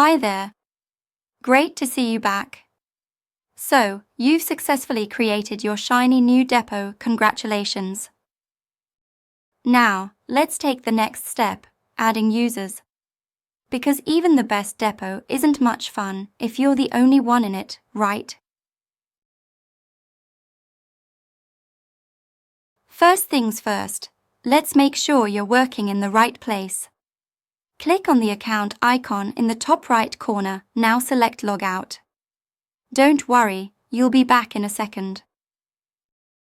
Hi there. Great to see you back. So, you've successfully created your shiny new depot. Congratulations. Now, let's take the next step, adding users. Because even the best depot isn't much fun if you're the only one in it, right? First things first, let's make sure you're working in the right place. Click on the account icon in the top right corner. Now select Logout. Don't worry, you'll be back in a second.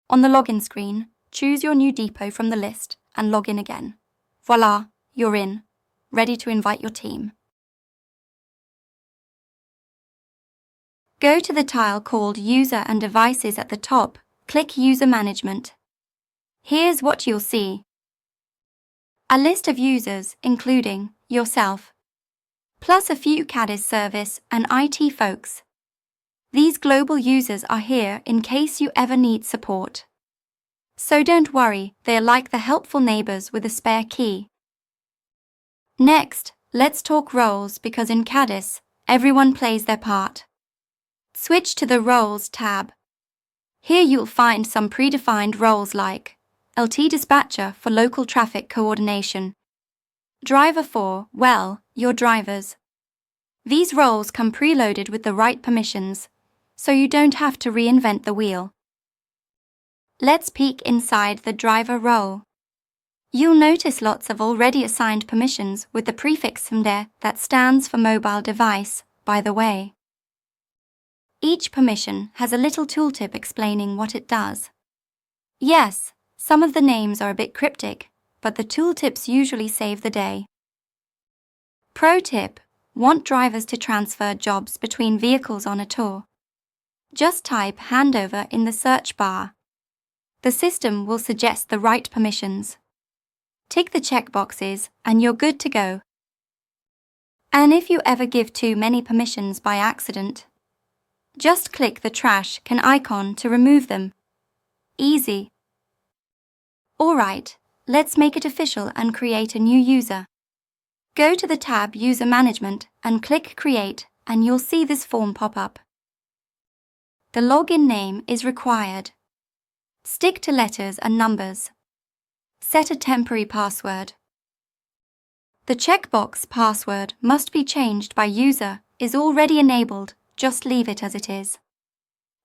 On the login screen, choose your new depot from the list and log in again. Voila, you're in, ready to invite your team. Go to the tile called User and Devices at the top. Click User Management. Here's what you'll see. A list of users, including yourself, plus a few CADIS service and IT folks. These global users are here in case you ever need support. So don't worry, they're like the helpful neighbors with a spare key. Next, let's talk roles because in CADIS, everyone plays their part. Switch to the Roles tab. Here you'll find some predefined roles like LT Dispatcher for local traffic coordination, Driver for, well, your drivers. These roles come preloaded with the right permissions, so you don't have to reinvent the wheel. Let's peek inside the driver role. You'll notice lots of already assigned permissions with the prefix MDE that stands for mobile device, by the way. Each permission has a little tooltip explaining what it does. Yes, some of the names are a bit cryptic, but the tooltips usually save the day. Pro tip: want drivers to transfer jobs between vehicles on a tour? Just type handover in the search bar. The system will suggest the right permissions. Tick the checkboxes and you're good to go. And if you ever give too many permissions by accident, just click the trash can icon to remove them. Easy. Alright, let's make it official and create a new user. Go to the tab User Management and click Create and you'll see this form pop up. The login name is required. Stick to letters and numbers. Set a temporary password. The checkbox Password must be changed by user is already enabled, just leave it as it is.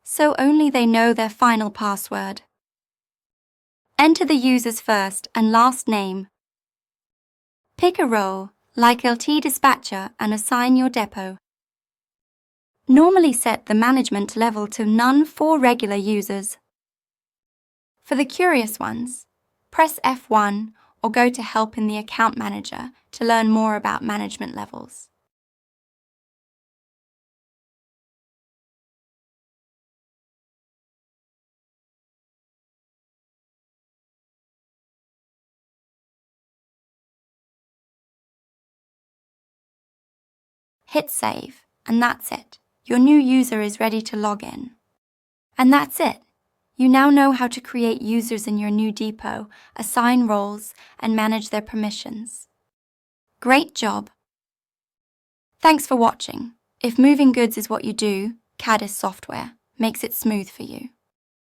So only they know their final password. Enter the user's first and last name. Pick a role, like LT Dispatcher, and assign your depot. Normally set the management level to None for regular users. For the curious ones, press F1 or go to Help in the Account Manager to learn more about management levels. Hit Save, and that's it. Your new user is ready to log in. And that's it. You now know how to create users in your new depot, assign roles, and manage their permissions. Great job! Thanks for watching. If moving goods is what you do, CADIS software makes it smooth for you.